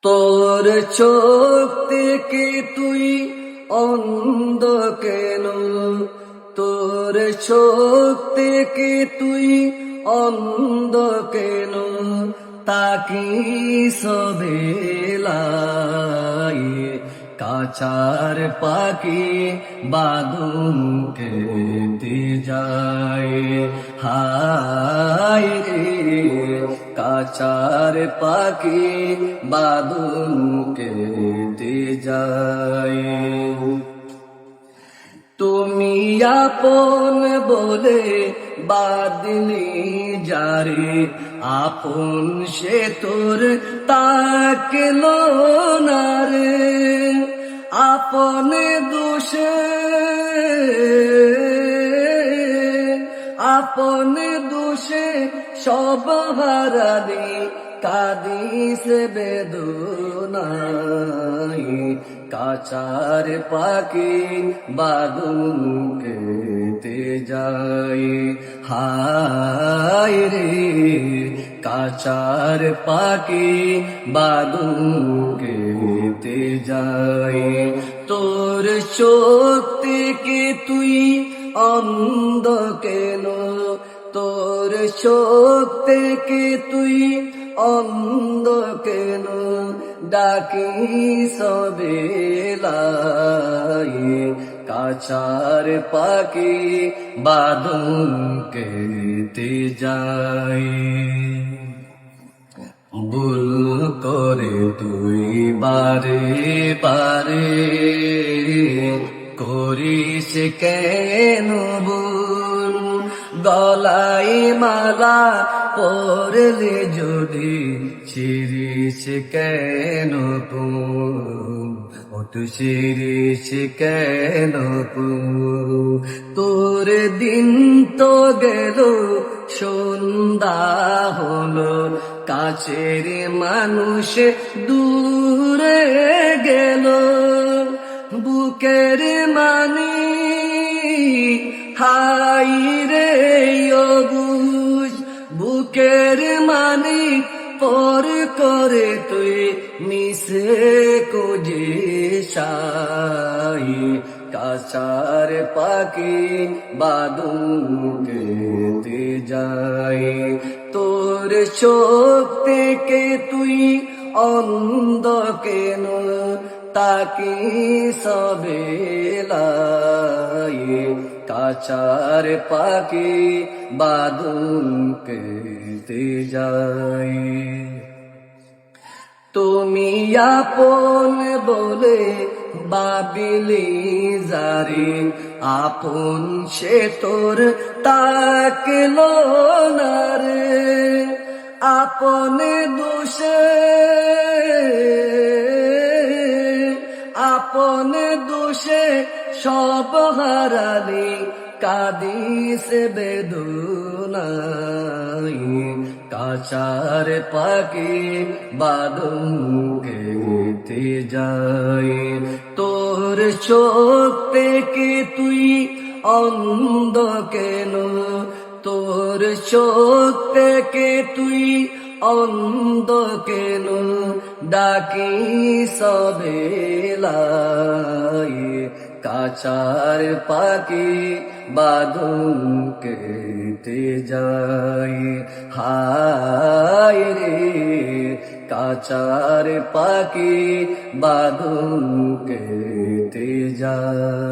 তোর চোখ থেকে তুই অন্ধ কেন? তোর চোখ থেকে তুই অন্ধ কেন? তাকি সবেলাই কাচার পাখি বাদুমকে দি যায়। হায় রে কাচার পাখি বাদুমকে দি যায়। তুমি আপন বলে বাদলি যারে, আপন সে তোর তাকলো না রে। আপন দোষে আপন দোষে সব হারালি কাদিস বেদনাই। কাচার পাখি বাদুমকে তে যায়। হায় রে কাচার পাখি বাদুমকে তে যায়। তোর চোখ থেকে তুই অন্ধ কেন? তোর চোখ থেকে তুই অন্ধ কেন? ডাকি সবেলাই কাচার পাখি বাদুমকে তে যায়। ভুল করে তুই বারে বারে করিস কেন ভুল? গলায় মালা পরলে যদি ছিড়িস কেন ফুল? তুই ছিড়িস কেন ফুল? তোর দিন তো গেল সন্ধ্যা হলো, কাছের মানুষ দূরে গেল। বুকের মানি হাই রে অবুঝ, বুকের মানি পর করে তুই মিশে খুঁজে সাই। কাচার পাখি বাদুমকে তে যায়। তোর চোখ থেকে তুই অন্ধ কেন? তাকি সবেলাই কাচার পাখি বাদুমকে তে যায়। তুমি আপন বলে বাবিলি যারে, আপন সে তোর তাকলো না রে। আপন দোষে আপন দোষে সব হারালি কাদিস বেদনাই। কাচার পাখি বাদুমকে তে যায়। তোর চোখ থেকে তুই অন্ধ কেন? তোর চোখ থেকে তুই অন্ধ কেন? ডাকি সবেলাই কাচার পাখি বাদুমকে তে যায়। হায় রে কাচার পাখি বাদুমকে তে যায়।